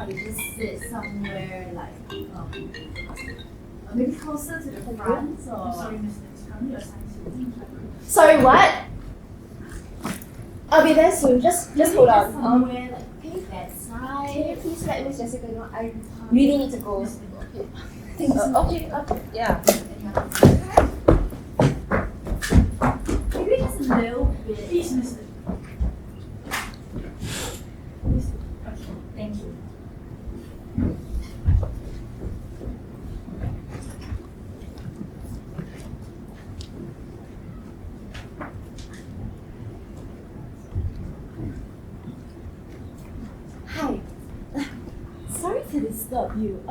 try to just sit somewhere like maybe closer to the front or. I'm sorry, Miss Nix. Currently assigned to. Sorry, what? I'll be there soon. Just hold on. Somewhere like okay, that Can you side. please let Miss Jessica know? I really need to go. Thank you so much. Okay, yeah. Maybe just a little bit. Please, Miss Nix. Please. Okay, thank you. Hi. Sorry to disturb you.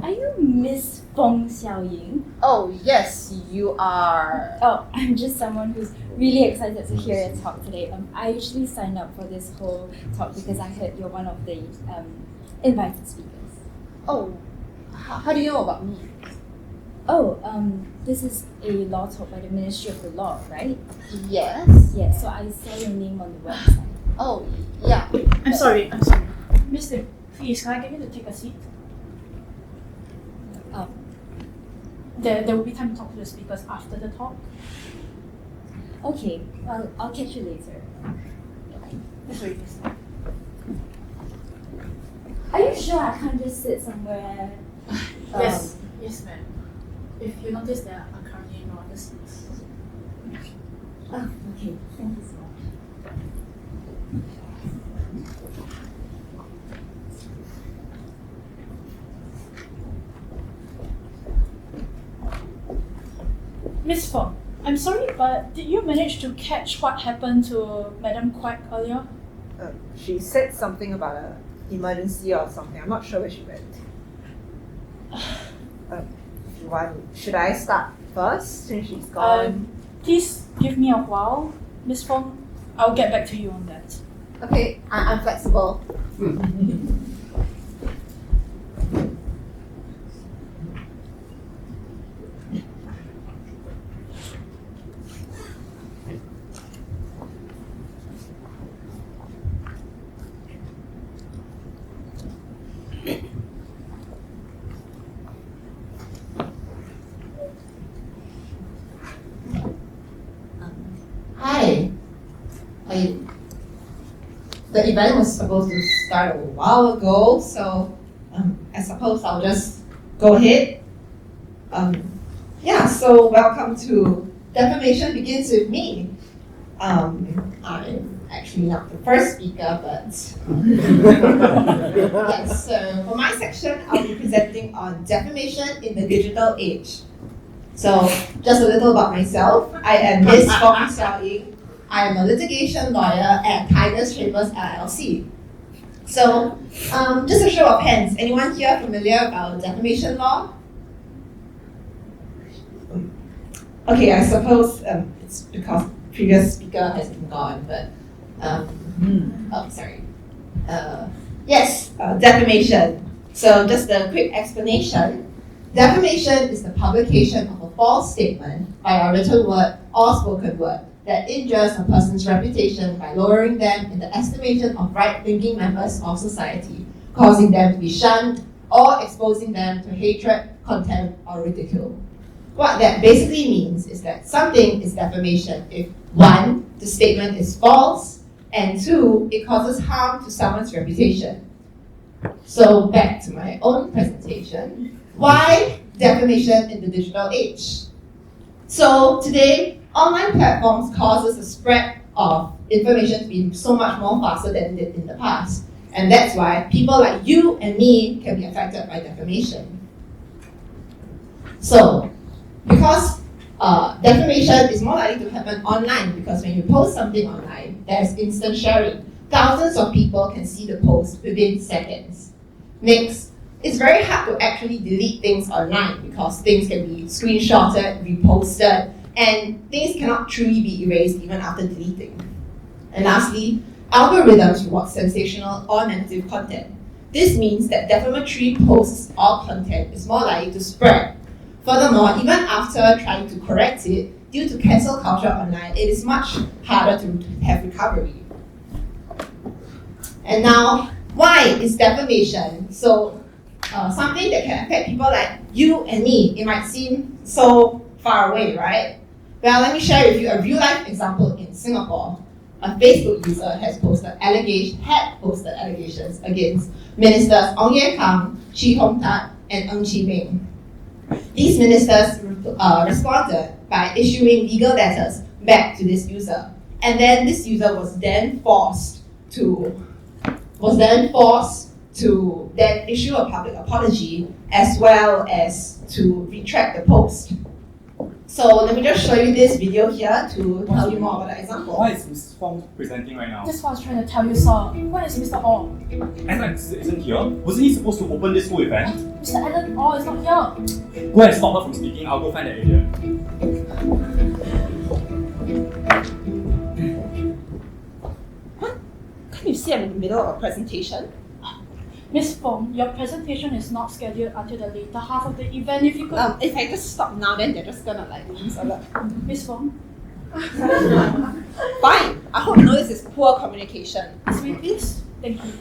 Are you Miss Feng Xiaoying? Oh yes, you are. Oh, I'm just someone who's really excited to hear your talk today. I usually signed up for this whole talk because I heard you're one of the invited speakers. Oh, how do you know about me? Oh, this is a law talk by the Ministry of the Law, right? Yes. Yeah, so I saw your name on the website. Oh yeah. I'm sorry. Mister, please, can I get you to take a seat? Oh, There will be time to talk to the speakers after the talk. okay. Well, I'll catch you later. Sorry, Mister. Are you sure I can't just sit somewhere? Yes, ma'am. If you notice, there are currently no other seats. Oh, okay. Thank you so much. Miss Feng, I'm sorry, but did you manage to catch what happened to Madam Quack earlier? She said something about an emergency or something. I'm not sure where she went. If you want, should I start first since she's gone? Please give me a while, Miss Feng. I'll get back to you on that. Okay, I'm flexible. Hi. The event was supposed to start a while ago, so I suppose I'll just go ahead. So welcome to Defamation Begins With Me. I'm actually not the first speaker, but yes, so for my section, I'll be presenting on defamation in the digital age. So, just a little about myself. I am Ms. Feng Xiaoying. I am a litigation lawyer at Tigers Chambers LLC. So, just a show of hands. Anyone here familiar about defamation law? Okay, I suppose it's because previous speaker has been gone, but defamation. So, just a quick explanation. Defamation is the publication of a false statement by a written word or spoken word that injures a person's reputation by lowering them in the estimation of right-thinking members of society, causing them to be shunned or exposing them to hatred, contempt, or ridicule. What that basically means is that something is defamation if 1, the statement is false, and 2, it causes harm to someone's reputation. So back to my own presentation. Why defamation in the digital age? So today, online platforms causes the spread of information to be so much more faster than it did in the past. And that's why people like you and me can be affected by defamation. So, because defamation is more likely to happen online, because when you post something online, there's instant sharing. Thousands of people can see the post within seconds. Next, it's very hard to actually delete things online because things can be screenshotted, reposted, and things cannot truly be erased even after deleting. And lastly, algorithms reward sensational or negative content. This means that defamatory posts or content is more likely to spread. Furthermore, even after trying to correct it, due to cancel culture online, it is much harder to have recovery. And now, Why is defamation something that can affect people like you and me? It might seem so far away, right? Well, let me share with you a real-life example in Singapore. A Facebook user had posted allegations against Ministers Ong Ye Kung, Chee Hong Tat, and Ng Chee Meng. These ministers responded by issuing legal letters back to this user, and then this user was then forced to then issue a public apology as well as to retract the post. So let me just show you this video here to tell you more about the example. Why is Ms. Fong presenting right now? That's what I was trying to tell you, sir. Where is Mr. Ong? Alex isn't here. Wasn't he supposed to open this whole event? Mr. Alan Ong is not here. Go and stop her from speaking. I'll go find that idiot. Can you see I'm in the middle of a presentation? Miss Fong, your presentation is not scheduled until the later half of the event. If you could... If I just stop now, then they're just gonna lose a lot. Miss Fong, Fine. I hope you know this is poor communication. this way please. Thank you.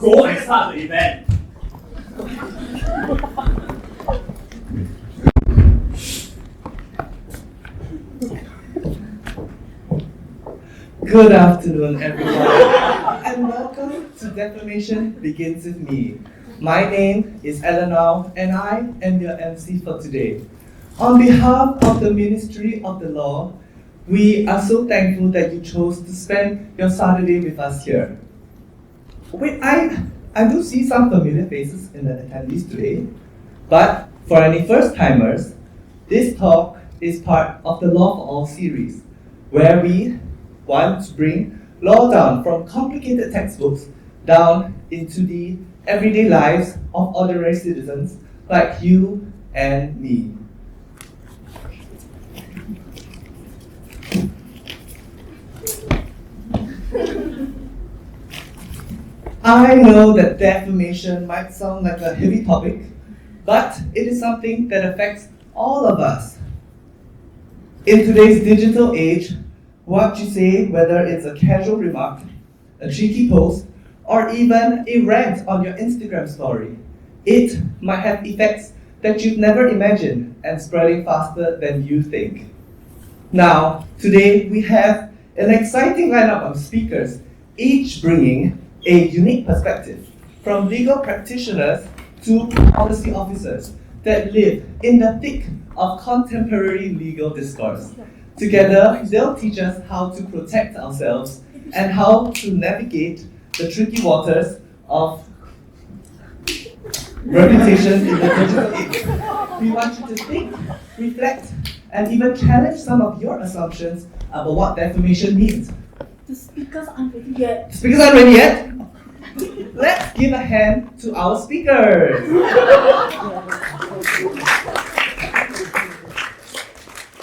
Go and start the event. Good afternoon, everyone, and welcome to Defamation Begins With Me. My name is Eleanor, and I am your MC for today. On behalf of the Ministry of the Law, we are so thankful that you chose to spend your Saturday with us here. Wait, I do see some familiar faces in the attendees today, but for any first-timers, this talk is part of the Law for All series, where we want to bring law down from complicated textbooks down into the everyday lives of ordinary citizens like you and me. I know that defamation might sound like a heavy topic, but it is something that affects all of us. In today's digital age, what you say, whether it's a casual remark, a cheeky post, or even a rant on your Instagram story, it might have effects that you've never imagined and spreading faster than you think. Now, today we have an exciting lineup of speakers, each bringing a unique perspective, from legal practitioners to policy officers that live in the thick of contemporary legal discourse. Together, they'll teach us how to protect ourselves and how to navigate the tricky waters of reputation in the digital age. We want you to think, reflect, and even challenge some of your assumptions about what defamation means. The speakers aren't ready yet. Speakers aren't ready yet? Let's give a hand to our speakers.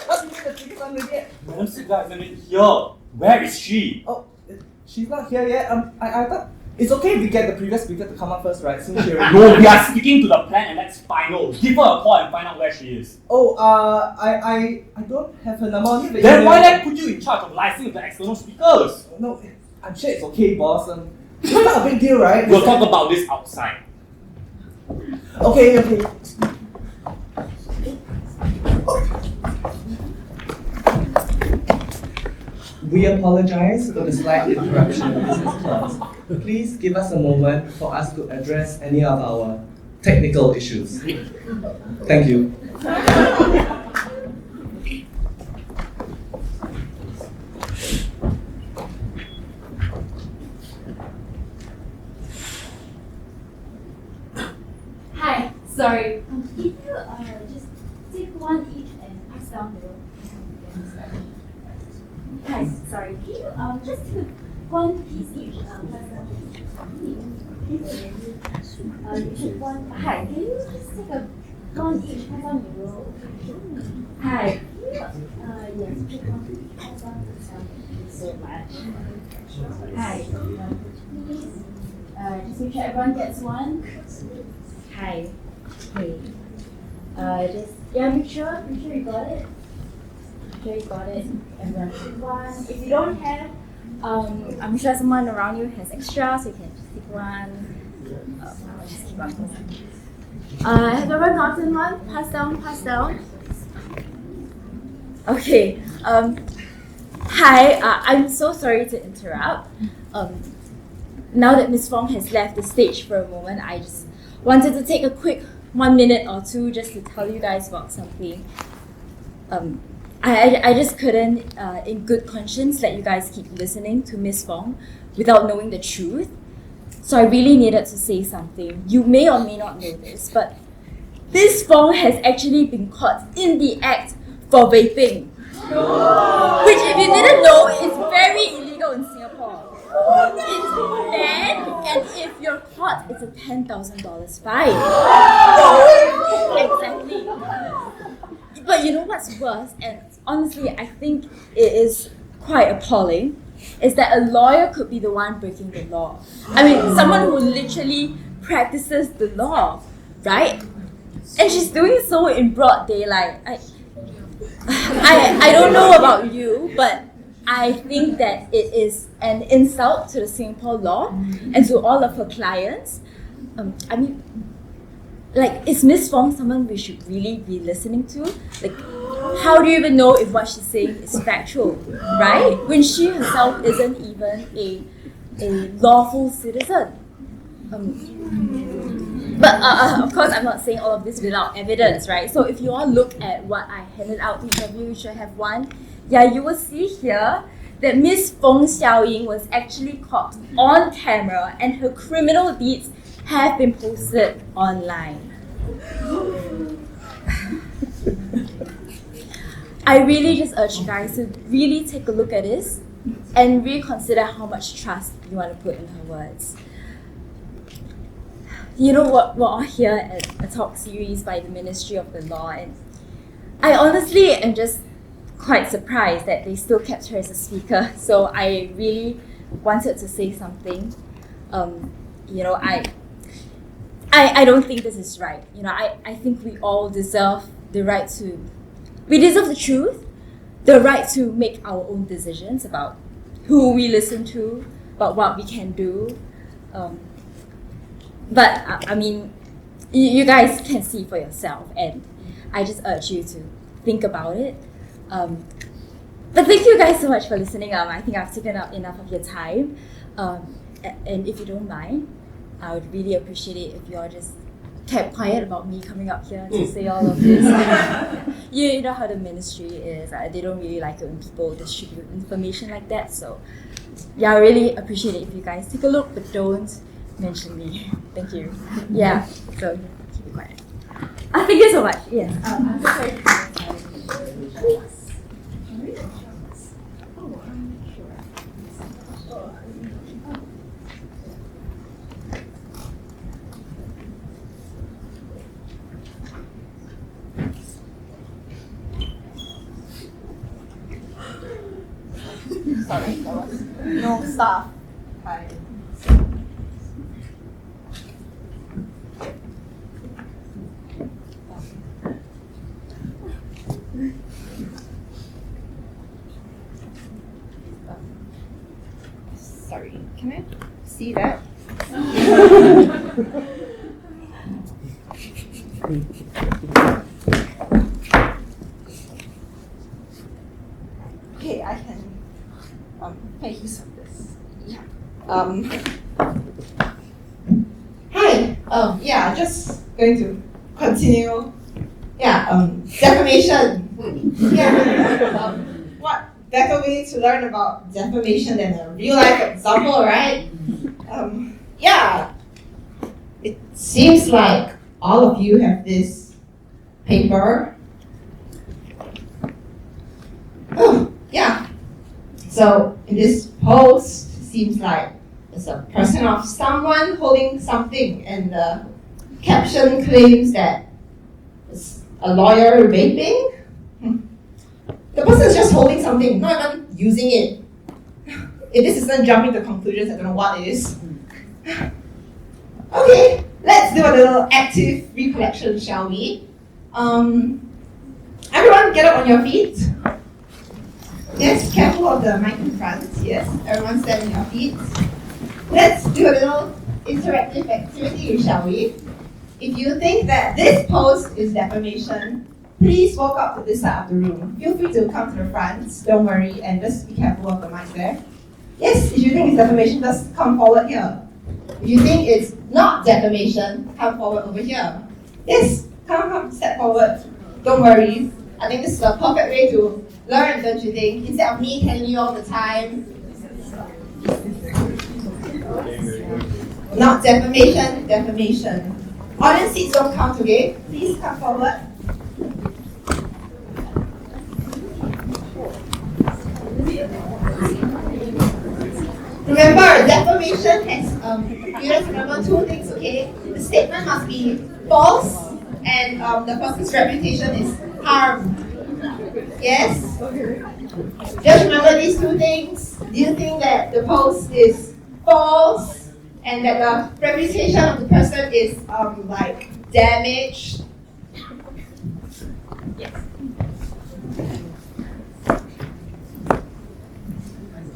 What do you mean the speakers aren't ready yet? Madam Sigla isn't here. Where is she? Oh, she's not here yet. I thought it's okay if we get the previous speaker to come up first, right? Since she already. No, we are sticking to the plan and that's final. Give her a call and find out where she is. Oh, I don't have her number on me. Then why not put you in charge of licensing the external speakers? No, I'm sure it's okay, boss. It's not a big deal, right? We'll talk about this outside. Okay. We apologize for the slight interruption in this class. Please give us a moment for us to address any of our technical issues. Thank you. Hi, sorry. If you just take one each and pass down the road. Hi, sorry. Can you just take one piece each? Pass down. You take one. Hi, can you just take one each? Pass down the road. Hi. Yes, take one. Pass down. Thank you so much. Hi. Please. Just make sure everyone gets one. Hi. Okay. Make sure you got it. Make sure you got it. Everyone pick one. If you don't have, I'm sure someone around you has extra, so you can just pick one. I'll just keep on posting. Have everyone gotten one? Pass down. Okay. Hi. I'm so sorry to interrupt. Now that Ms. Fong has left the stage for a moment, I just wanted to take a quick 1 minute or two just to tell you guys about something. I just couldn't, in good conscience, let you guys keep listening to Ms. Fong without knowing the truth. So I really needed to say something. You may or may not know this, but Ms. Fong has actually been caught in the act for vaping. Which, if you didn't know, is very illegal in Singapore. It's banned, and if you're caught, it's a $10,000 fine. Exactly. But you know what's worse, and honestly, I think it is quite appalling, is that a lawyer could be the one breaking the law. I mean, someone who literally practices the law, right? And she's doing so in broad daylight. I don't know about you, but I think that it is an insult to the Singapore law and to all of her clients. Is Miss Fong someone we should really be listening to? How do you even know if what she's saying is factual, right? When she herself isn't even a lawful citizen. But of course, I'm not saying all of this without evidence, right? So if you all look at what I handed out to each of you, you should have one. Yeah, you will see here that Miss Fong Xiaoying was actually caught on camera and her criminal deeds have been posted online. I really just urge you guys to really take a look at this and reconsider how much trust you want to put in her words. You know what, we're all here at a talk series by the Ministry of the Law, and I honestly am just quite surprised that they still kept her as a speaker. So I really wanted to say something. I don't think this is right. I think we all deserve the right to, we deserve the truth, the right to make our own decisions about who we listen to, about what we can do. But you guys can see for yourself, and I just urge you to think about it. But thank you guys so much for listening. I think I've taken up enough of your time. And if you don't mind, I would really appreciate it if you all just kept quiet about me coming up here to say all of this. You know how the ministry is. They don't really like it when people distribute information like that. So yeah, I really appreciate it if you guys take a look, but don't mention me. Thank you. Yeah, so keep it quiet. Thank you so much. Yes. I'm so sorry. Sorry, there was no staff. Hi. Sorry, can I see that? Okay, I can make use of this. Yeah. Hi. Just going to continue. Defamation. What better way to learn about defamation than a real life example, right? It seems like all of you have this paper. Oh, yeah. So in this post, it seems like it's a person of someone holding something, and the caption claims that it's a lawyer vaping. The person is just holding something, not even using it. If this isn't jumping to conclusions, I don't know what it is. Okay, let's do a little active recollection, shall we? Everyone get up on your feet. Yes, careful of the mic in front. Yes, everyone stand on your feet. Let's do a little interactive activity, shall we? If you think that this post is defamation, please walk up to this side of the room. Feel free to come to the front, don't worry, and just be careful of the mic there. Yes, if you think it's defamation, just come forward here. If you think it's not defamation, come forward over here. Yes, come, step forward. Don't worry. I think this is the perfect way to learn, don't you think? Instead of me telling you all the time. Not defamation, defamation. Audience seats don't count, okay? Please come forward. Remember, defamation has, you have to remember two things, okay? The statement must be false and the person's reputation is harmed. Yes? Just remember these two things. Do you think that the post is false and that the reputation of the person is like damaged? Yes.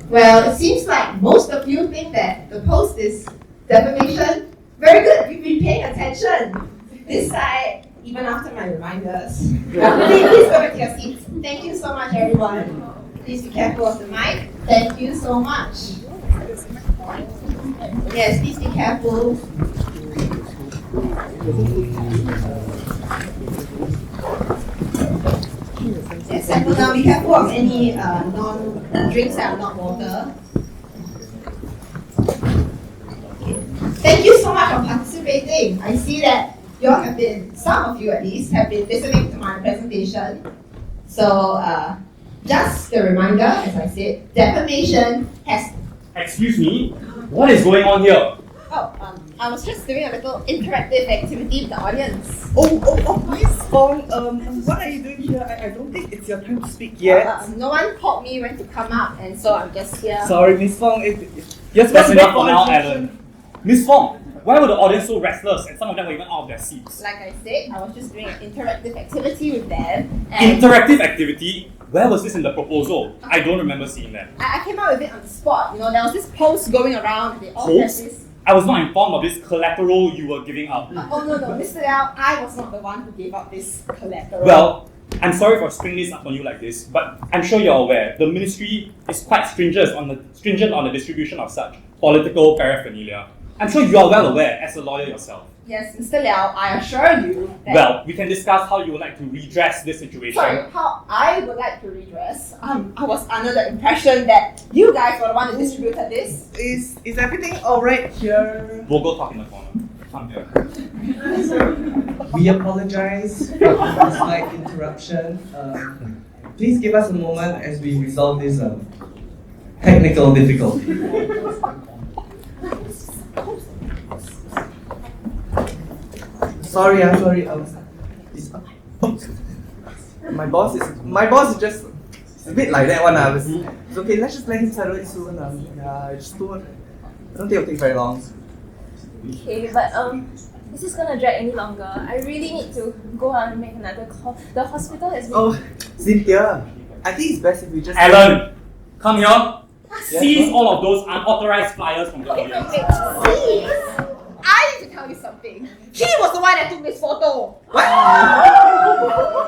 Well, it seems like most of you think that the post is defamation. Very good, you've been paying attention. This side, even after my reminders. Please go back to your seats. Thank you so much, everyone. Please be careful of the mic. Thank you so much. Yes, please be careful. Yes, and now be careful of any non-drinks that are not water. Okay. Thank you so much for participating. I see that you all have been, some of you at least, have been listening to my presentation. So, just a reminder, as I said, defamation has... Excuse me? What is going on here? Oh, I was just doing a little interactive activity with the audience. Miss Fong, what are you doing here? I don't think it's your time to speak yet. No one called me when to come up, and so I'm just here. Sorry, Miss Fong. Yes, That's enough for now, Alan. Miss Fong, why were the audience so restless and some of them were even out of their seats? Like I said, I was just doing an interactive activity with them. And Interactive activity? Where was this in the proposal? I don't remember seeing that. I came up with it on the spot. You know, there was this post going around. They all had Post? this. I was not informed of this collateral you were giving up. Oh no, Mr. Liao, I was not the one who gave up this collateral. Well, I'm sorry for springing this up on you like this, but I'm sure you're aware the ministry is quite stringent on the distribution of such political paraphernalia. I'm sure you are well aware as a lawyer yourself. Yes, Mr. Liao, I assure you that... Well, we can discuss how you would like to redress this situation. Sorry, how I would like to redress. I was under the impression that you guys were the one who distributed this. Is everything alright here? We'll go talk in the corner. Come here. We apologize for the slight interruption. Please give us a moment as we resolve this technical difficulty. Sorry. My boss is just a bit like that one. It's okay. Let's just let him settle it soon. I don't think it'll take very long. Okay, but this is gonna drag any longer. I really need to go out and make another call. The hospital has been... Oh, Cynthia, I think it's best if we just... Alan, come here. Yes, Seize sir? all of those unauthorized flyers from the audience. Please! I need to tell you something. He was the one that took this photo. What?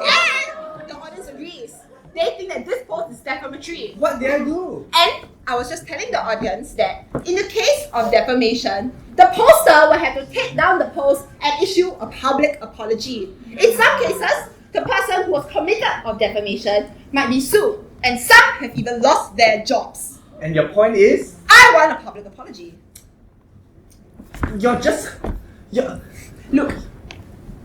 And the audience agrees. They think that this post is defamatory. What did I do? And I was just telling the audience that in the case of defamation, the poster will have to take down the post and issue a public apology. In some cases, the person who was committed of defamation might be sued, and some have even lost their jobs. And your point is? I want a public apology. Look.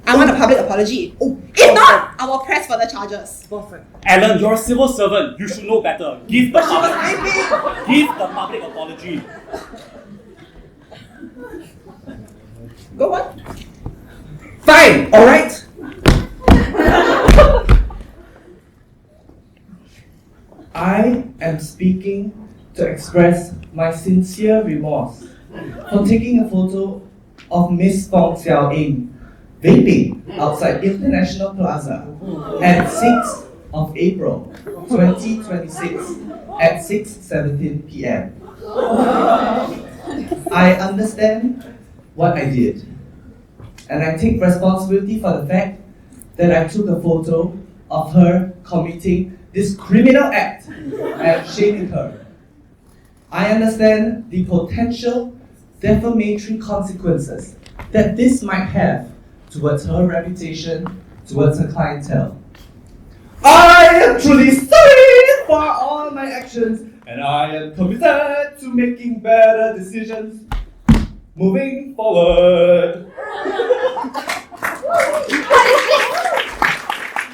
I want a public apology. If not, I will press further charges. Perfect. Alan, you're a civil servant. You should know better. Give the public apology. Go on. Fine, alright. I am speaking to express my sincere remorse for taking a photo of Miss Fong Xiao Ying vaping outside International Plaza at 6th of April 2026 at 6:17 p.m. I understand what I did, and I take responsibility for the fact that I took a photo of her committing this criminal act and shaming her. I understand the potential defamatory consequences that this might have towards her reputation, towards her clientele. I am truly sorry for all my actions, and I am committed to making better decisions moving forward.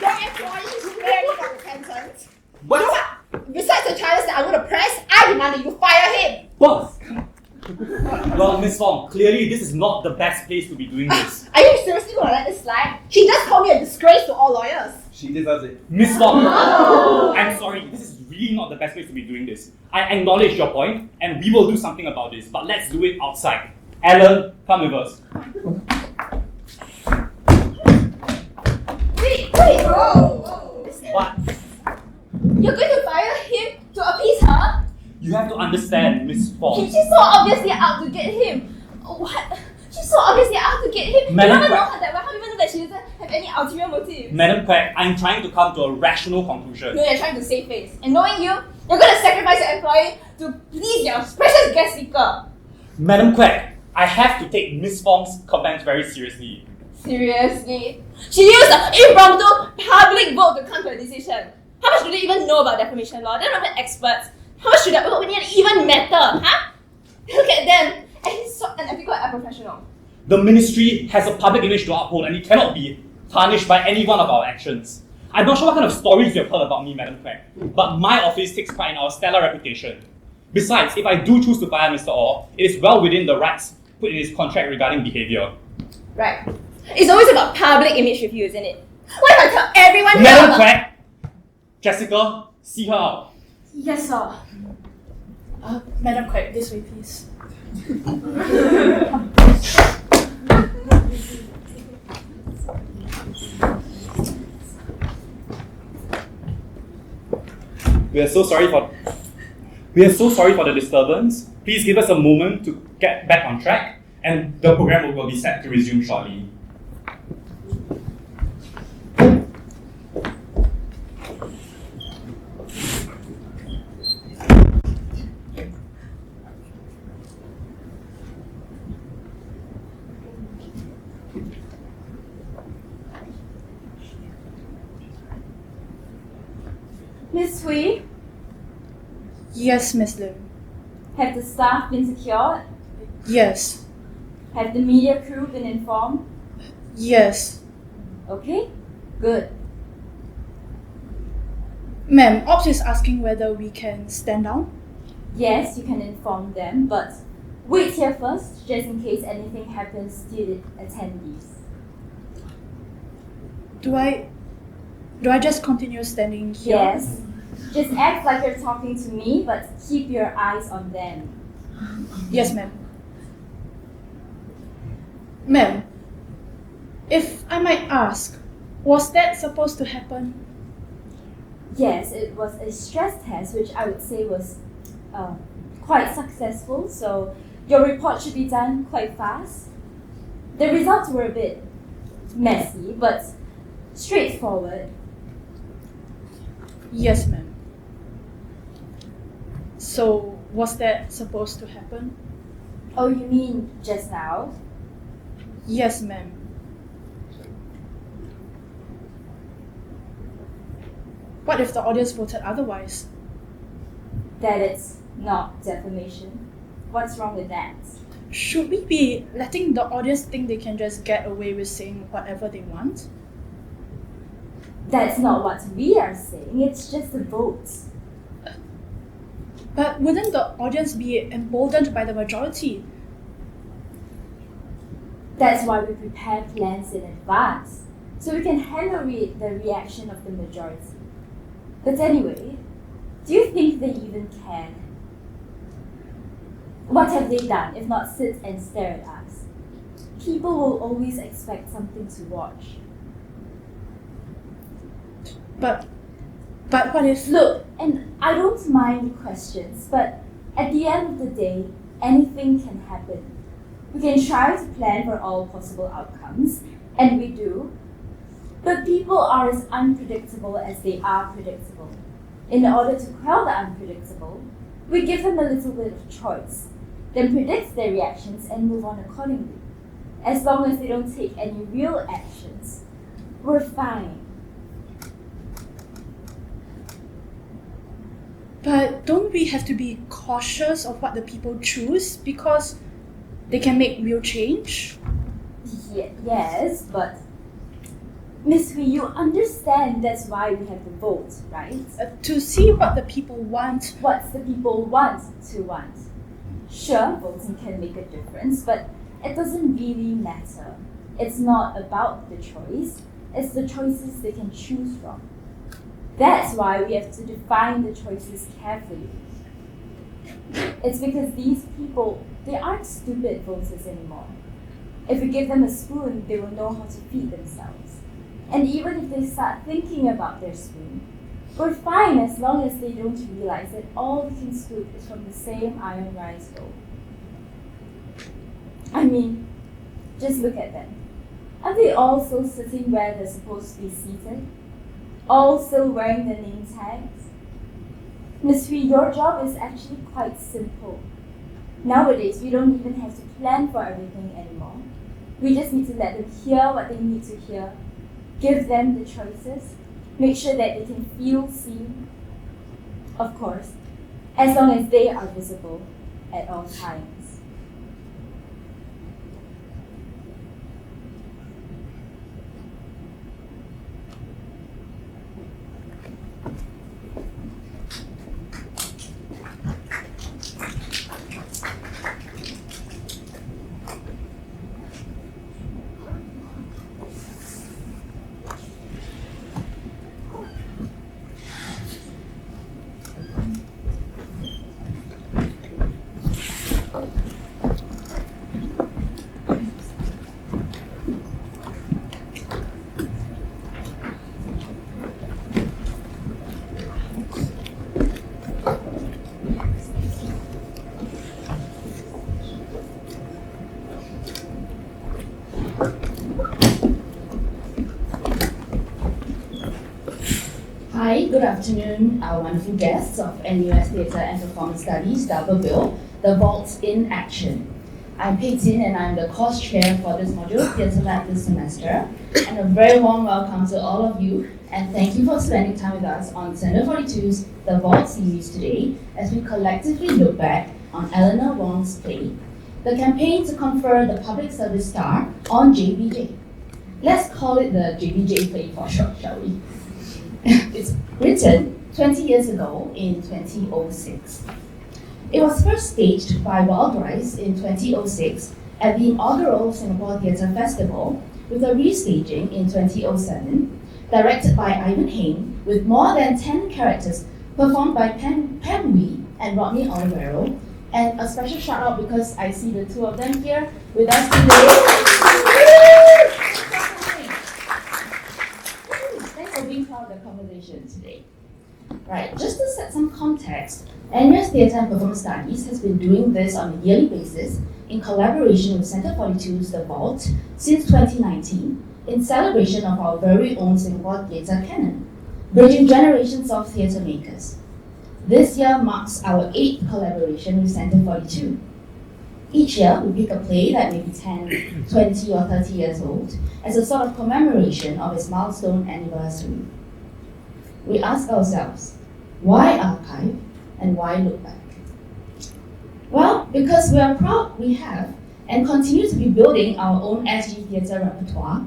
Your employee is really not repentant. What? You know what? Besides the charges that I'm going to press, I demand that you fire him. Boss! Well, Miss Wong, clearly this is not the best place to be doing this. Are you seriously going to let this slide? She just called me a disgrace to all lawyers. She deserves it. Miss Wong, I'm sorry, this is really not the best place to be doing this. I acknowledge your point, and we will do something about this, but let's do it outside. Alan, come with us. Wait! What? You're going to fire him to appease her? You have to understand, Miss Wong. She's so obviously out to get him. What? She's so obviously out to get him. Madam You don't know Quack. her that well. How do you even know that she doesn't have any ulterior motive? Madam Quack, I'm trying to come to a rational conclusion. No, you're trying to save face. And knowing you, you're going to sacrifice your employee to please your precious guest speaker. Madam Quack, I have to take Miss Wong's comments very seriously. Seriously? She used an impromptu public vote to come to a decision. How much do they even know about defamation law? They're not even experts. How much should that opinion even matter, huh? Look at them. And he's so unethical and unprofessional. The ministry has a public image to uphold and it cannot be tarnished by any one of our actions. I'm not sure what kind of stories you have heard about me, Madam Quack, but my office takes pride in our stellar reputation. Besides, if I do choose to fire Mr. Orr, it is well within the rights put in his contract regarding behaviour. Right. It's always about public image with you, isn't it? What if I tell everyone here Madam about... Quack! Jessica, see her out. Yes, sir. Madam Quack, this way, please. We are so sorry for the disturbance. Please give us a moment to get back on track, and the program will be set to resume shortly. Miss Hui, Yes, Miss Lim. have the staff been secured? Yes. Have the media crew been informed? Yes. Okay, good. Ma'am, Ops is asking whether we can stand down. Yes, you can inform them, but wait here first, just in case anything happens to the attendees. Do I just continue standing here? Yes, just act like you're talking to me, but keep your eyes on them. Yes, ma'am. Ma'am, if I might ask, was that supposed to happen? Yes, it was a stress test, which I would say was quite successful, so your report should be done quite fast. The results were a bit messy, but straightforward. Yes, ma'am. So, was that supposed to happen? Oh, you mean just now? Yes, ma'am. What if the audience voted otherwise? That it's not defamation? What's wrong with that? Should we be letting the audience think they can just get away with saying whatever they want? That's not what we are saying, it's just a vote. But wouldn't the audience be emboldened by the majority? That's why we prepare plans in advance, so we can handle the reaction of the majority. But anyway, do you think they even care? What have they done if not sit and stare at us? people will always expect something to watch. But what if... Look, and I don't mind questions, but at the end of the day, anything can happen. We can try to plan for all possible outcomes, and we do. But people are as unpredictable as they are predictable. In order to quell the unpredictable, we give them a little bit of choice, then predict their reactions and move on accordingly. As long as they don't take any real actions, we're fine. But don't we have to be cautious of what the people choose because they can make real change? Yes, but Miss Hui, you understand that's why we have the vote, right? To see what the people want. What's the people want to want? Sure, voting can make a difference, but it doesn't really matter. It's not about the choice, it's the choices they can choose from. That's why we have to define the choices carefully. It's because these people, they aren't stupid voters anymore. If we give them a spoon, they will know how to feed themselves. And even if they start thinking about their spoon, we're fine as long as they don't realize that all we can scoop is from the same iron rice bowl. I mean, just look at them. Aren't they all still sitting where they're supposed to be seated? All still wearing their name tags? Miss Hui, your job is actually quite simple. Nowadays, we don't even have to plan for everything anymore. We just need to let them hear what they need to hear, give them the choices, make sure that they can feel seen. Of course, as long as they are visible at all times. Hi, good afternoon, our wonderful guests of NUS Theatre and Performance Studies, Double Bill, The Vaults in Action. I'm Pei Tin and I'm the course chair for this module, Theatre Lab, this semester. And a very warm welcome to all of you, and thank you for spending time with us on Center 42's The Vault series today, as we collectively look back on Eleanor Wong's play, the campaign to confer the Public Service Star on JBJ. Let's call it the JBJ play for short, shall we? It's written 20 years ago in 2006. It was first staged by Wild Rice in 2006 at the inaugural Singapore Theatre Festival, with a restaging in 2007, directed by Ivan Hain, with more than 10 characters performed by Pam Wee and Rodney Olivero. And a special shout out because I see the two of them here with us today. Thanks for being part of the conversation today. Right, just to set some context, NUS Theatre and Performance Studies has been doing this on a yearly basis in collaboration with Center 42's The Vault since 2019, in celebration of our very own Singapore theatre canon, bridging generations of theatre makers. This year marks our 8th collaboration with Center 42. Each year, we pick a play that may be 10, 20, or 30 years old as a sort of commemoration of its milestone anniversary. We ask ourselves, why archive and why look back? Well, because we are proud we have and continue to be building our own SG theatre repertoire,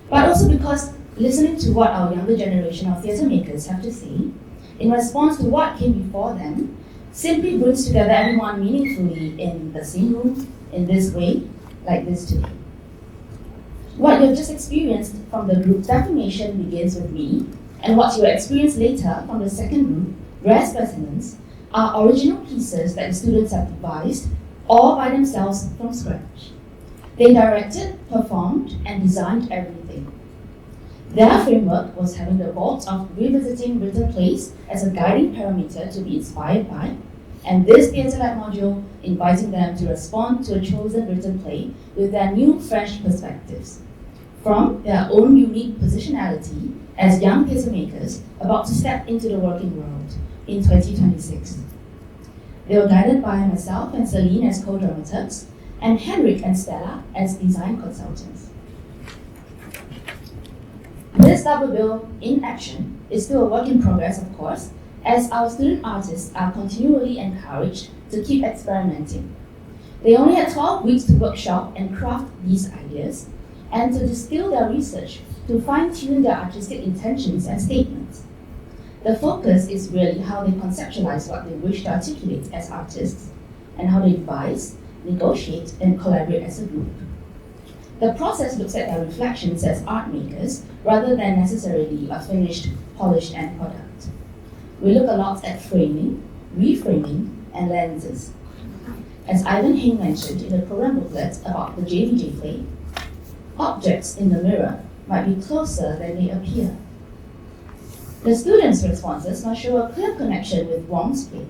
but also because listening to what our younger generation of theatre makers have to say in response to what came before them simply brings together everyone meaningfully in the same room in this way, like this today. What you've just experienced from the group Defamation begins with me, and what you will experience later from the second group, Rare Specimens, are original pieces that the students have devised all by themselves from scratch. They directed, performed, and designed everything. Their framework was having the vault of revisiting written plays as a guiding parameter to be inspired by, and this Theatre Lab module inviting them to respond to a chosen written play with their new fresh perspectives, from their own unique positionality as young theatre makers about to step into the working world in 2026. They were guided by myself and Celine as co-dramaturgs, and Henrik and Stella as design consultants. This double bill in action is still a work in progress, of course, as our student artists are continually encouraged to keep experimenting. They only had 12 weeks to workshop and craft these ideas, and to distill their research to fine-tune their artistic intentions and statements. The focus is really how they conceptualize what they wish to articulate as artists, and how they devise, negotiate, and collaborate as a group. The process looks at their reflections as art makers rather than necessarily a finished, polished end product. We look a lot at framing, reframing, and lenses. As Ivan Hing mentioned in the program booklet about the JVJ play, objects in the mirror might be closer than they appear. The students' responses must show a clear connection with Wong's play,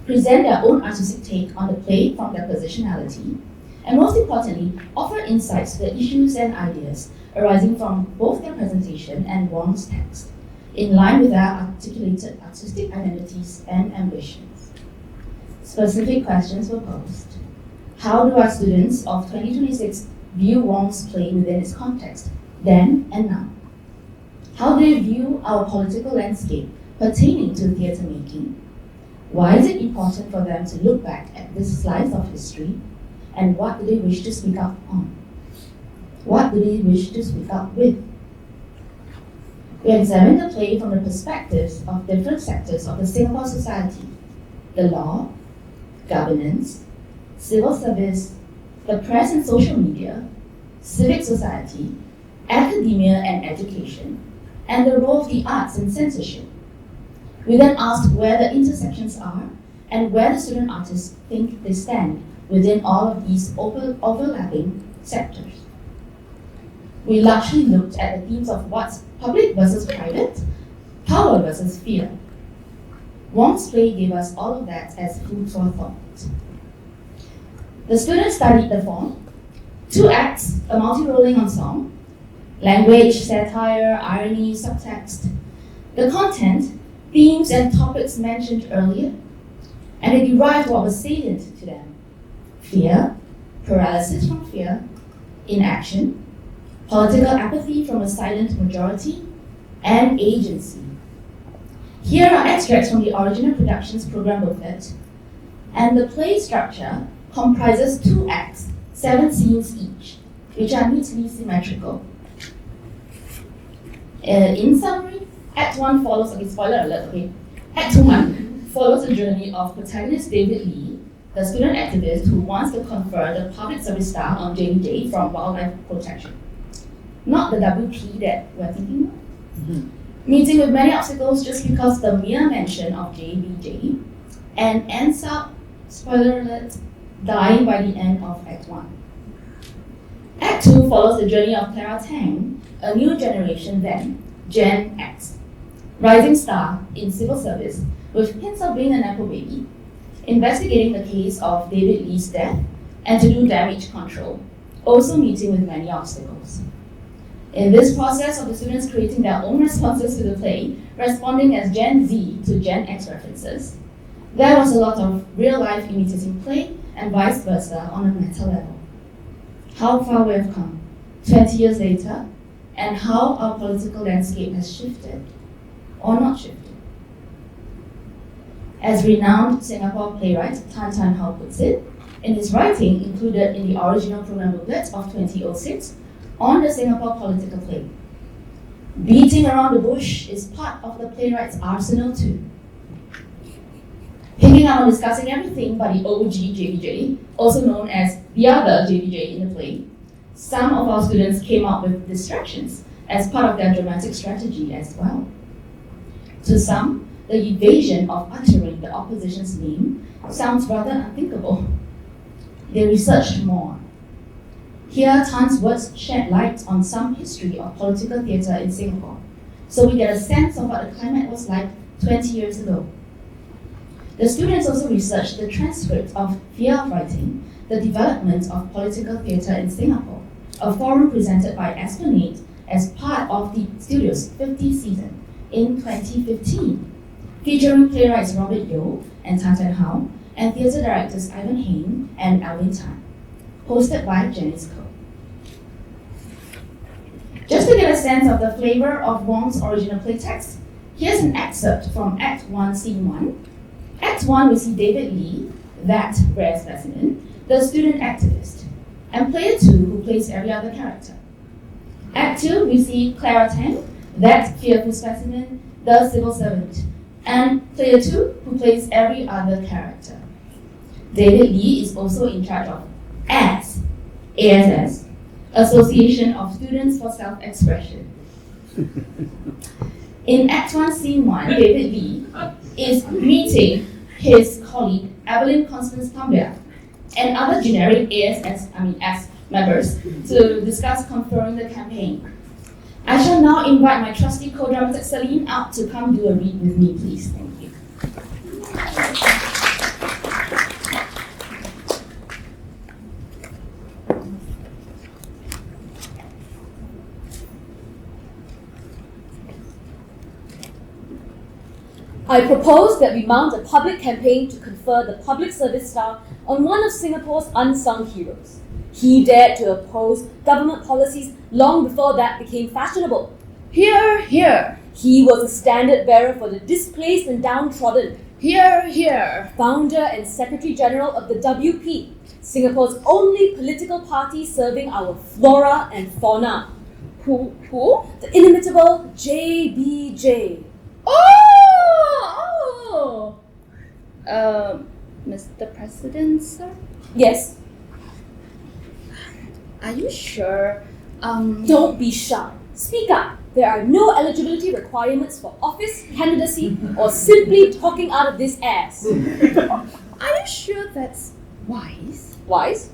present their own artistic take on the play from their positionality, and most importantly, offer insights to the issues and ideas arising from both their presentation and Wong's text, in line with their articulated artistic identities and ambitions. Specific questions were posed. How do our students of 2026 view Wong's play within its context, then and now? How do they view our political landscape pertaining to theatre making? Why is it important for them to look back at this slice of history, and what do they wish to speak up on? What do they wish to speak up with? We examined the play from the perspectives of different sectors of the Singapore society: the law, governance, civil service, the press and social media, civic society, academia and education, and the role of the arts in censorship. We then asked where the intersections are and where the student artists think they stand within all of these overlapping sectors. We largely looked at the themes of what's public versus private, power versus fear. Wong's play gave us all of that as food for thought. The students studied the form: 2 acts, a multi-rolling ensemble, language, satire, irony, subtext, the content, themes and topics mentioned earlier, and they derived what was salient to them: fear, paralysis from fear, inaction, political apathy from a silent majority, and agency. Here are extracts from the original production's program booklet, and the play structure comprises 2 acts, 7 scenes each, which are neatly symmetrical. In summary, Act 1 follows, spoiler alert, Act 1 follows the journey of protagonist David Lee, the student activist who wants to confer the public service star on JVJ from wildlife protection. Not the WP that we're thinking of. Meeting with many obstacles just because the mere mention of JVJ, and ends up, spoiler alert, dying by the end of Act 1. Act 2 follows the journey of Clara Tang, a new generation then, Gen X, rising star in civil service with hints of being a Nepo baby, investigating the case of David Lee's death and to do damage control, also meeting with many obstacles. In this process of the students creating their own responses to the play, responding as Gen Z to Gen X references, there was a lot of real-life imitating play and vice versa on a meta level. How far we have come, 20 years later, and how our political landscape has shifted, or not shifted. As renowned Singapore playwright Tan Tan Hao puts it, in his writing included in the original program booklet of 2006 on the Singapore political play, beating around the bush is part of the playwright's arsenal too. Picking up on discussing everything but the OG JVJ, also known as the other JVJ in the play, some of our students came up with distractions as part of their dramatic strategy as well. To some, the evasion of uttering the opposition's name sounds rather unthinkable. They researched more. Here, Tan's words shed light on some history of political theatre in Singapore, so we get a sense of what the climate was like 20 years ago. The students also researched the transcript of Fear of Writing, the development of political theatre in Singapore, a forum presented by Esplanade as part of the studio's 50th season in 2015, featuring playwrights Robert Yeo and Tan Tan Hao, and theatre directors Ivan Hain and Alvin Tan, hosted by Janice Koh. Just to get a sense of the flavor of Wong's original playtext, here's an excerpt from Act 1, Scene 1. Act 1, we see David Lee, that rare specimen, the student activist, and Player 2, who plays every other character. Act 2, we see Clara Tang, that fearful specimen, the civil servant, and Player 2, who plays every other character. David Lee is also in charge of ASS, Association of Students for Self-Expression. In Act 1, Scene 1, David Lee is meeting his colleague Evelyn Constance Tambia and other generic S members to discuss conferring the campaign. I shall now invite my trusty co-dramatic Celine out to come do a read with me, please. Thank you. I propose that we mount a public campaign to confer the Public Service Star on one of Singapore's unsung heroes. He dared to oppose government policies long before that became fashionable. Hear, hear. He was a standard bearer for the displaced and downtrodden. Hear, hear. Founder and Secretary General of the WP, Singapore's only political party serving our flora and fauna. Who? The inimitable JBJ. Mr. President, sir? Yes, Are you sure? don't be shy. Speak up. There are no eligibility requirements for office, candidacy, or simply talking out of this ass. Are you sure that's wise? Wise?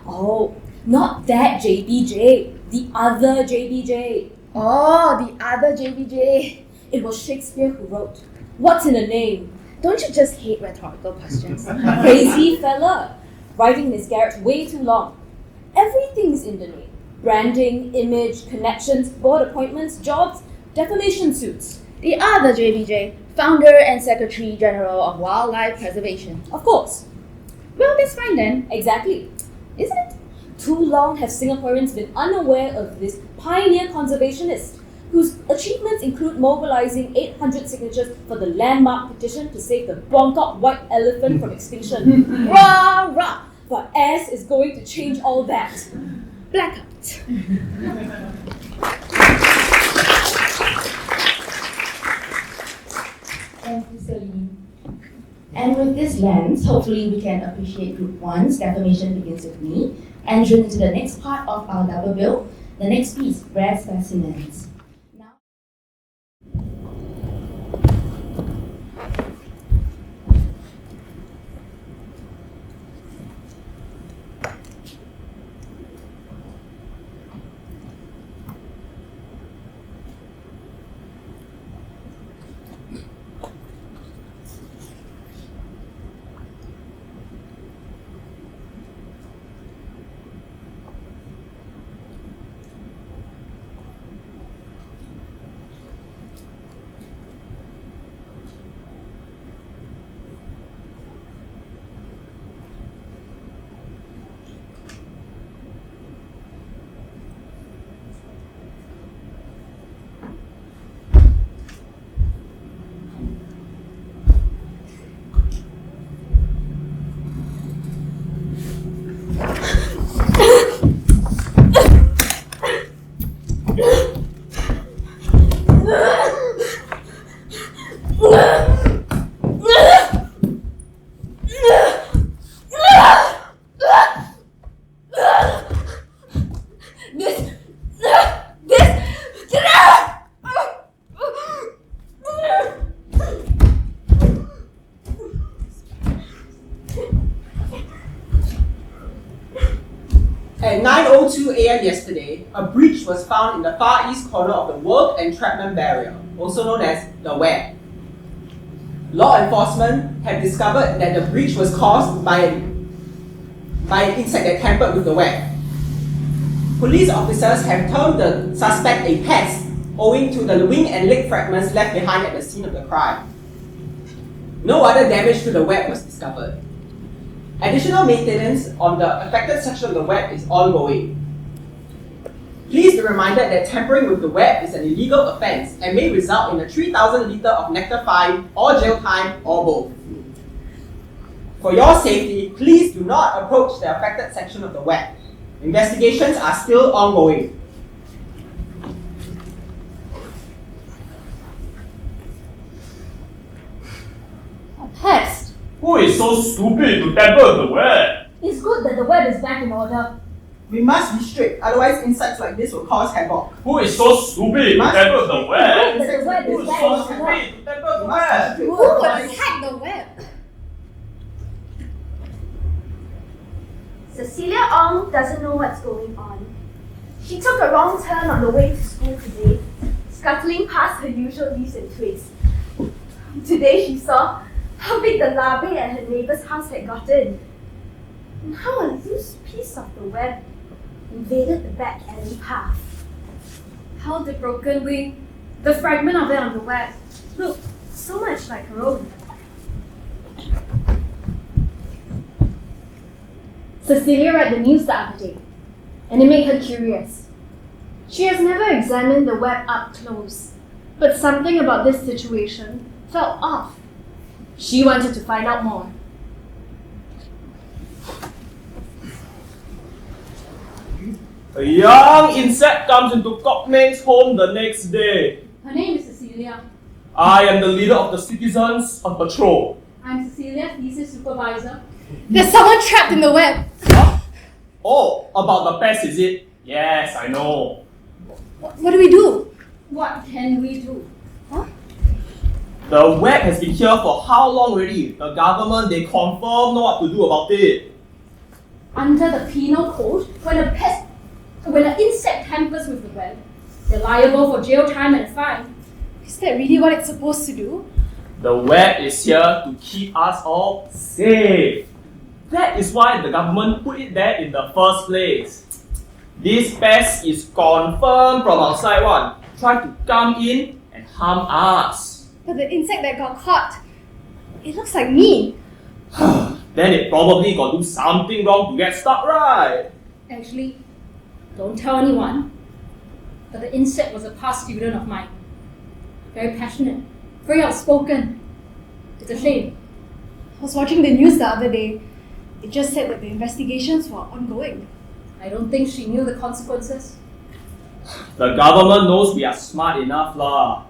Oh, not that JBJ. The other JBJ. Oh, the other JBJ. It was Shakespeare who wrote, "What's in a name?" Don't you just hate rhetorical questions? Crazy fella. Writing in his garret way too long. Everything's in the name. Branding, image, connections, board appointments, jobs, defamation suits. The other JBJ, founder and Secretary General of Wildlife Preservation. Of course. Well, that's fine then, Exactly. isn't it? Too long have Singaporeans been unaware of this pioneer conservationist, whose achievements include mobilizing 800 signatures for the landmark petition to save the Bangkok white elephant from extinction. Rah, rah. But S is going to change all that. Blackout. Thank you, Celine. And with this lens, hopefully we can appreciate Group 1's Defamation Begins With Me, entering into the next part of our double bill, the next piece, Rare Specimens. Now, At 9:02 a.m. yesterday, a breach was found in the far east corner of the World Entrapment Barrier, also known as the web. Law enforcement have discovered that the breach was caused by an insect that tampered with the web. Police officers have termed the suspect a pest owing to the wing and leg fragments left behind at the scene of the crime. No other damage to the web was discovered. Additional maintenance on the affected section of the web is ongoing. Please be reminded that tampering with the web is an illegal offence and may result in a 3,000 litre of nectar fine or jail time or both. For your safety, please do not approach the affected section of the web. Investigations are still ongoing. A pest. Who is so stupid to tamper with the web? It's good that the web is back in order. We must be strict, otherwise insects like this will cause havoc. Who is so stupid to tamper with the web? Good that the web Who is is back so in order. stupid to tamper with the web? Who would hack the web? Cecilia Ong doesn't know what's going on. She took a wrong turn on the way to school today, scuttling past her usual leaves and twigs. Today she saw how big the larvae at her neighbour's house had gotten, and how a loose piece of the web invaded the back alley path. How the broken wing, the fragment of it on the web, looked so much like her own. Cecilia read the news the other day, and it made her curious. She has never examined the web up close, but something about this situation felt off. She wanted to find out more. A young insect comes into Kok Meng's home the next day. Her name is Cecilia. I am the leader of the citizens on patrol. I'm Cecilia, thesis supervisor. There's someone trapped in the web. Huh? Oh, about the pest, is it? Yes, I know. What do we do? What can we do? The web has been here for how long already? The government, they confirm know what to do about it. Under the penal code, when an insect tampers with the web, they're liable for jail time and a fine. Is that really what it's supposed to do? The web is here to keep us all safe. That is why the government put it there in the first place. This pest is confirmed from outside one, try to come in and harm us. But the insect that got caught, it looks like me. Then it probably got to do something wrong to get stuck, right? Actually, don't tell anyone, but the insect was a past student of mine. Very passionate, very outspoken. It's a shame. I was watching the news the other day. It just said that the investigations were ongoing. I don't think she knew the consequences. The government knows we are smart enough lah.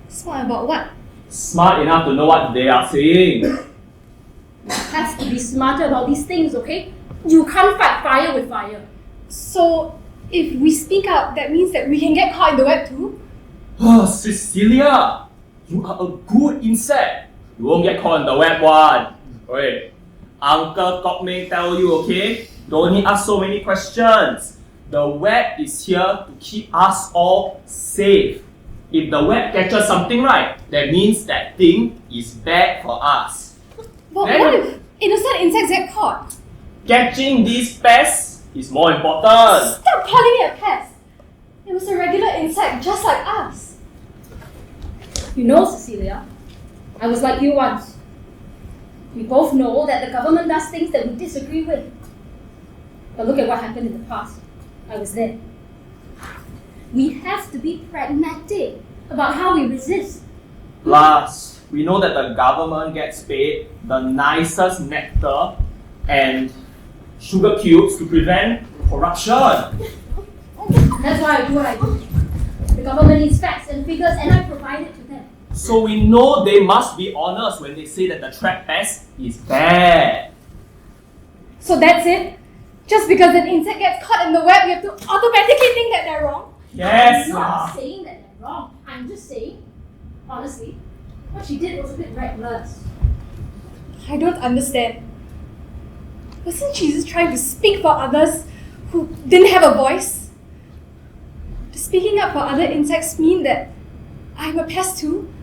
Smart about what? Smart enough to know what they are saying. You have to be smarter about these things, okay? You can't fight fire with fire. So, if we speak up, that means that we can get caught in the web too? Cecilia, you are a good insect. You won't get caught in the web one. Wait, Uncle Kok Meng tell you, okay? Don't need ask so many questions. The web is here to keep us all safe. If the web catches something right, that means that thing is bad for us. But Then- what if innocent insects get caught? Catching these pests is more important. Stop calling it a pest! It was a regular insect just like us. You know, Cecilia, I was like you once. We both know that the government does things that we disagree with. But look at what happened in the past. I was there. We have to be pragmatic about how we resist. Plus, we know that the government gets paid the nicest nectar and sugar cubes to prevent corruption. That's why I do what I do. The government needs facts and figures, and I provide it to them. So we know they must be honest when they say that the trap pest is bad. So that's it? Just because an insect gets caught in the web, you have to automatically think that they're wrong? Yes, I'm lah. not saying that they're wrong. I'm just saying, honestly, what she did was a bit reckless. I don't understand. Wasn't she just trying to speak for others who didn't have a voice? Does speaking up for other insects mean that I'm a pest too?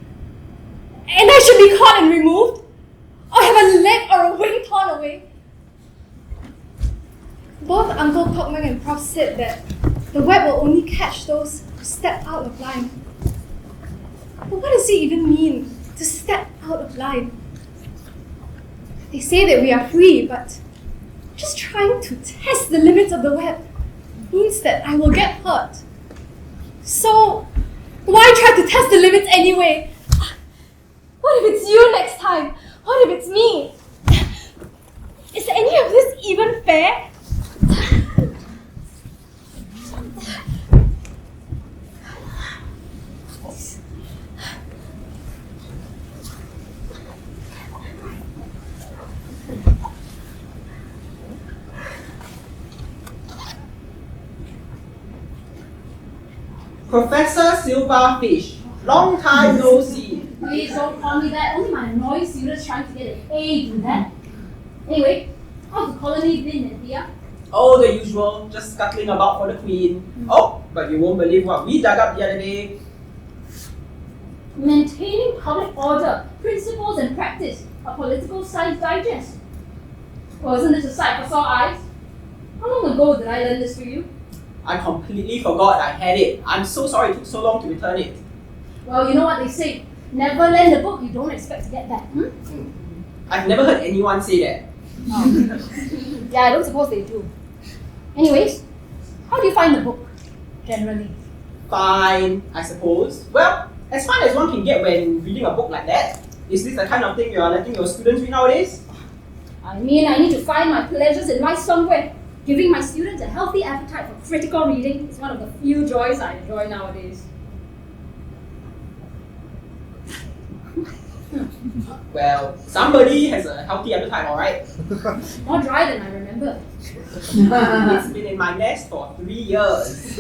And I should be caught and removed? Or have a leg or a wing torn away? Both Uncle Cockman and Prof said that the web will only catch those who step out of line. But what does it even mean to step out of line? They say that we are free, but just trying to test the limits of the web means that I will get hurt. So, why try to test the limits anyway? What if it's you next time? What if it's me? Is any of this even fair? Professor Silverfish, long time no see. Please don't call me that. Only my annoying students trying to get an A in that. Anyway, how's the colony been, India? Oh, the usual, just scuttling about for the Queen. Oh, but you won't believe what we dug up the other day. Maintaining public order, principles and practice, a political science digest. Well, isn't this a sight for sore eyes? How long ago did I lend this to you? I completely forgot I had it. I'm so sorry it took so long to return it. Well, you know what they say. Never lend a book you don't expect to get back. I've never heard anyone say that. Yeah, I don't suppose they do. Anyways, how do you find the book, generally? Fine, I suppose. Well, as fine as one can get when reading a book like that. Is this the kind of thing you are letting your students read nowadays? I mean, I need to find my pleasures in life somewhere. Giving my students a healthy appetite for critical reading is one of the few joys I enjoy nowadays. Well, somebody has a healthy appetite, alright? More dry than I remember. It's been in my nest for 3 years.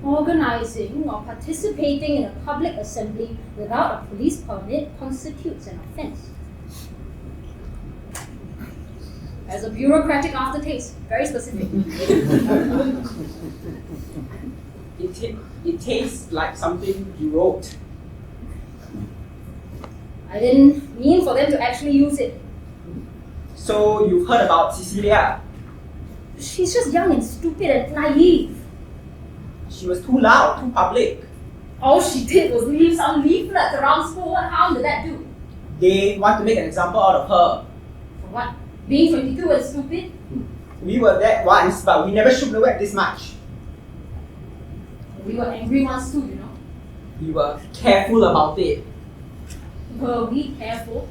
Organizing or participating in a public assembly without a police permit constitutes an offense. As a bureaucratic aftertaste, very specific. It tastes like something you wrote. I didn't mean for them to actually use it. So you've heard about Cecilia? She's just young and stupid and naive. She was too loud, too public. All she did was leave some leaflets around school. What harm did that do? They want to make an example out of her. For what? Being 22 and stupid? We were that once, but we never shook the web this much. We were angry once too, you know. We were careful about it. Were we careful?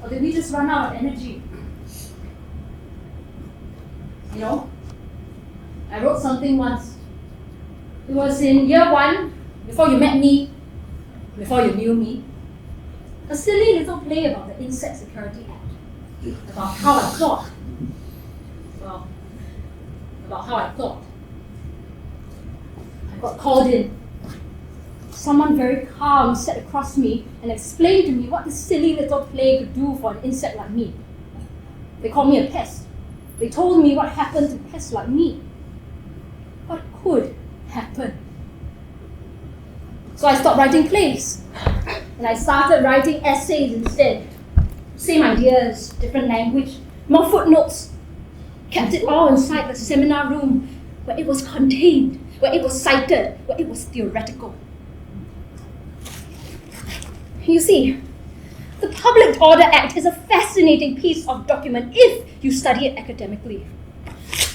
Or did we just run out of energy? You know, I wrote something once. It was in year 1, before you met me, before you knew me. A silly little play about the Insect Security Act. About how I thought. Well, about how I thought. I got called in. Someone very calm sat across me and explained to me what this silly little play could do for an insect like me. They called me a pest. They told me what happened to pests like me. What could happen? So I stopped writing plays. And I started writing essays instead. Same ideas, different language, more footnotes. Kept it all inside the seminar room where it was contained, where it was cited, where it was theoretical. You see, the Public Order Act is a fascinating piece of document if you study it academically.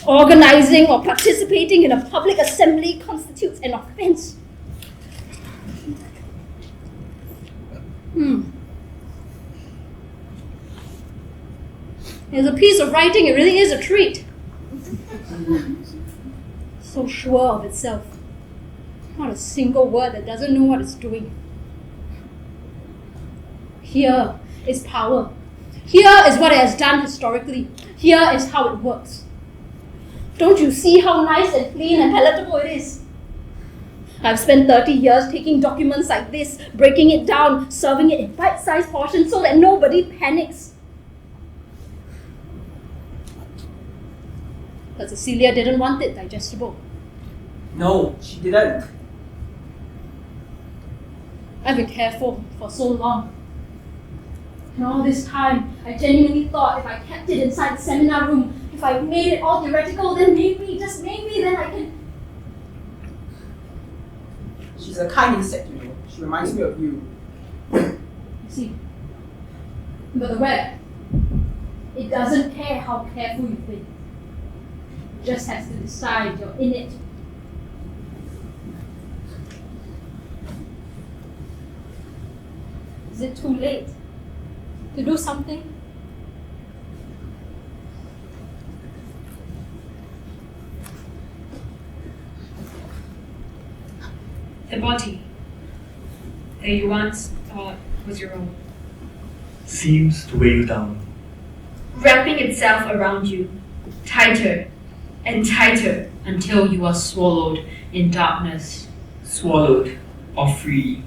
Organizing or participating in a public assembly constitutes an offense. As a piece of writing, it really is a treat. So sure of itself. Not a single word that doesn't know what it's doing. Here is power. Here is what it has done historically. Here is how it works. Don't you see how nice and clean and palatable it is? I've spent 30 years taking documents like this, breaking it down, serving it in bite-sized portions so that nobody panics. But Cecilia didn't want it digestible. No, she didn't. I've been careful for so long. And all this time, I genuinely thought if I kept it inside the seminar room, if I made it all theoretical, then maybe, just maybe, then I can... She's a kind insect, you know. She reminds me of you. You see, but the web, it doesn't care how careful you've been. It just has to decide you're in it. Is it too late to do something? The body that you once thought was your own, seems to weigh you down, wrapping itself around you, tighter and tighter until you are swallowed in darkness. swallowed or free.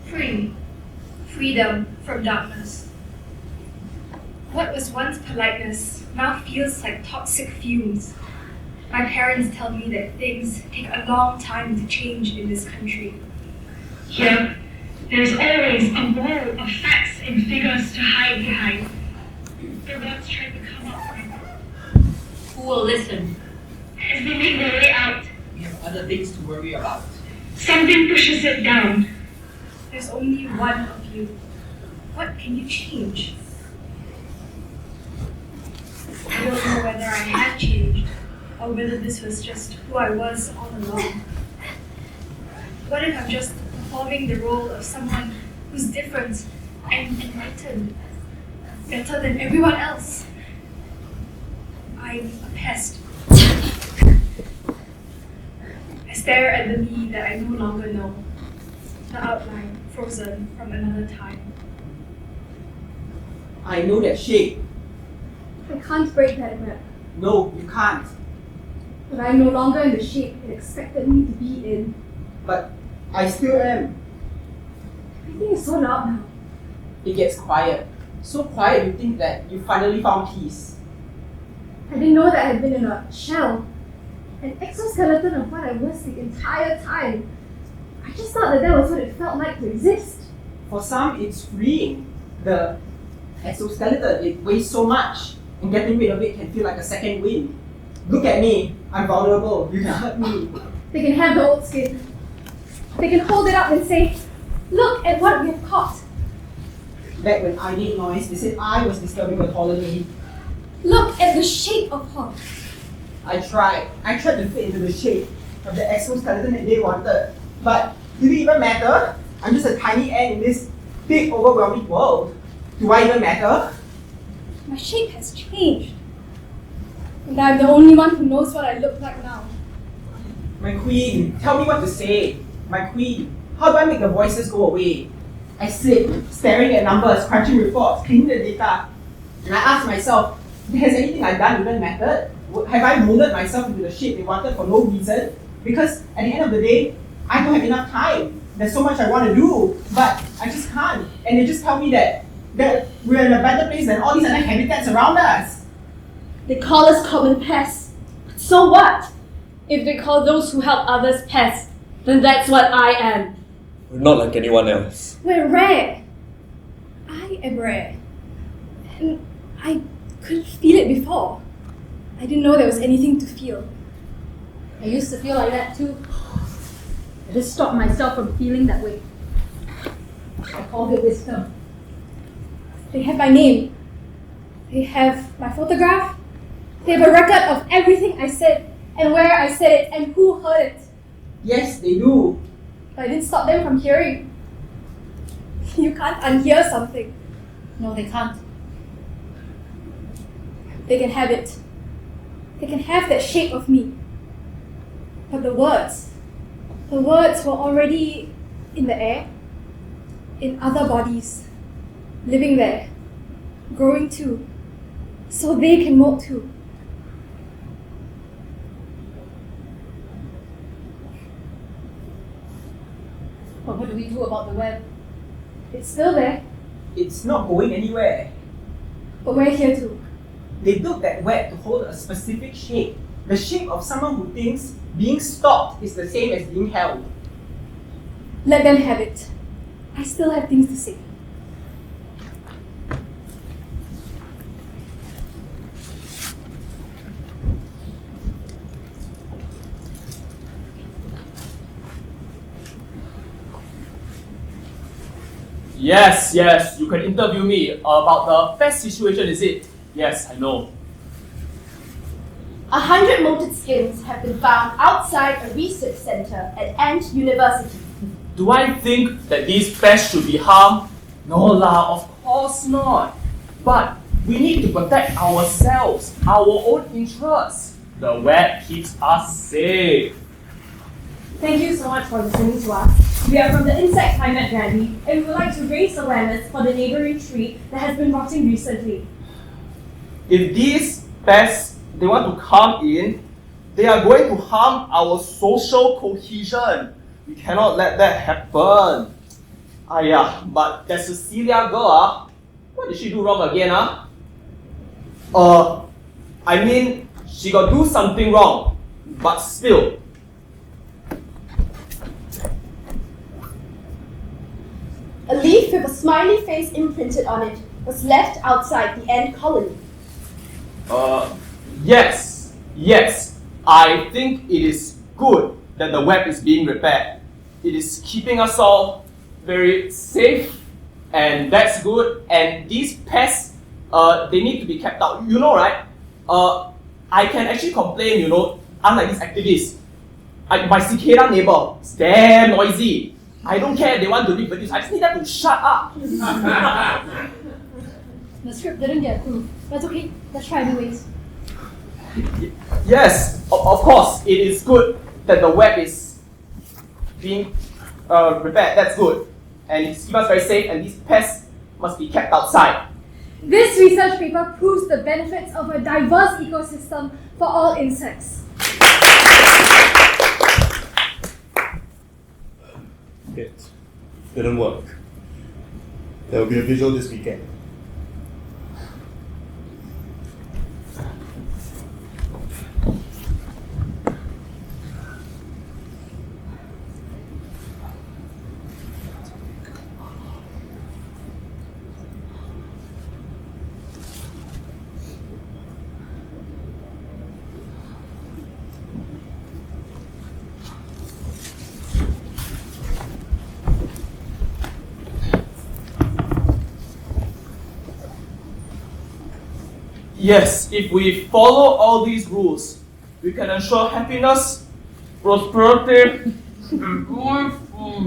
Free. Freedom from darkness. What was once politeness now feels like toxic fumes. My parents tell me that things take a long time to change in this country. Here, there's always a wall of facts and figures to hide behind. The words try to come up. Who will listen? As they make their way out, We have other things to worry about. something pushes it down. There's only one of you. What can you change? I don't know whether I had changed or whether this was just who I was all along. What if I'm just performing the role of someone who's different and enlightened, better than everyone else? I'm a pest. I stare at the me that I no longer know, the outline frozen from another time. I know that shape. I can't break that web, No, you can't. but I'm no longer in the shape it expected me to be in. But I still am. Everything is so loud now. It gets quiet. So quiet you think that you finally found peace. I didn't know that I had been in a shell, an exoskeleton of what I was the entire time. I just thought that was what it felt like to exist. For some, it's freeing. The exoskeleton, it weighs so much, and getting rid of it can feel like a second wind. Look at me. I'm vulnerable. You can hurt me. They can have the old skin. They can hold it up and say, look at what we have caught. Back when I made noise, they said I was disturbing the colony. Look at the shape of her. I tried to fit into the shape of the exoskeleton that they wanted. But did it even matter? I'm just a tiny ant in this big, overwhelming world. Do I even matter? My shape has changed. And I'm the only one who knows what I look like now. My queen, tell me what to say. My queen, how do I make the voices go away? I sit, staring at numbers, crunching reports, cleaning the data. And I ask myself, has anything I've done even mattered? Have I molded myself into the shape they wanted for no reason? Because at the end of the day, I don't have enough time. There's so much I want to do, but I just can't. And they just tell me that we're in a better place than all these other habitats around us. They call us common pests. So what? If they call those who help others pests, then that's what I am. We're not like anyone else. We're rare. I am rare. And I couldn't feel it before. I didn't know there was anything to feel. I used to feel like that too. I just stopped myself from feeling that way. I called it wisdom. They have my name. They have my photograph. They have a record of everything I said and where I said it and who heard it. Yes, they do. But I didn't stop them from hearing. You can't unhear something. No, they can't. They can have it. They can have that shape of me. But the words were already in the air, in other bodies, living there, growing too, so they can mold too. But what do we do about the web? It's still there, It's not going anywhere. but we're here too. They built that web to hold a specific shape, the shape of someone who thinks being stopped is the same as being held. Let them have it. I still have things to say. Yes, you can interview me about the best situation, is it? Yes, I know. 100 molted skins have been found outside a research center at Ant University. Do I think that these pests should be harmed? No lah, of course not. But we need to protect ourselves, our own interests. The web keeps us safe. Thank you so much for listening to us. We are from the Insect Climate Rally and we would like to raise awareness for the neighbouring tree that has been rotting recently. If these pests, they want to come in, they are going to harm our social cohesion. We cannot let that happen. But that Cecilia girl, what did she do wrong again? I mean, she got do something wrong, but still. A leaf with a smiley face imprinted on it was left outside the ant colony. Yes. I think it is good that the web is being repaired. It is keeping us all very safe, and that's good. And these pests, they need to be kept out. You know, right? I can actually complain, unlike these activists. My cicada neighbor is damn noisy. I don't care if they want to reproduce. I just need them to shut up. The script didn't get approved. That's okay. Let's try anyways. Yes, of course, it is good that the web is being repaired. That's good. And it's keeping us very safe, and these pests must be kept outside. This research paper proves the benefits of a diverse ecosystem for all insects. It didn't work. There will be a visual this weekend. Yes, if we follow all these rules, we can ensure happiness, prosperity, and joy for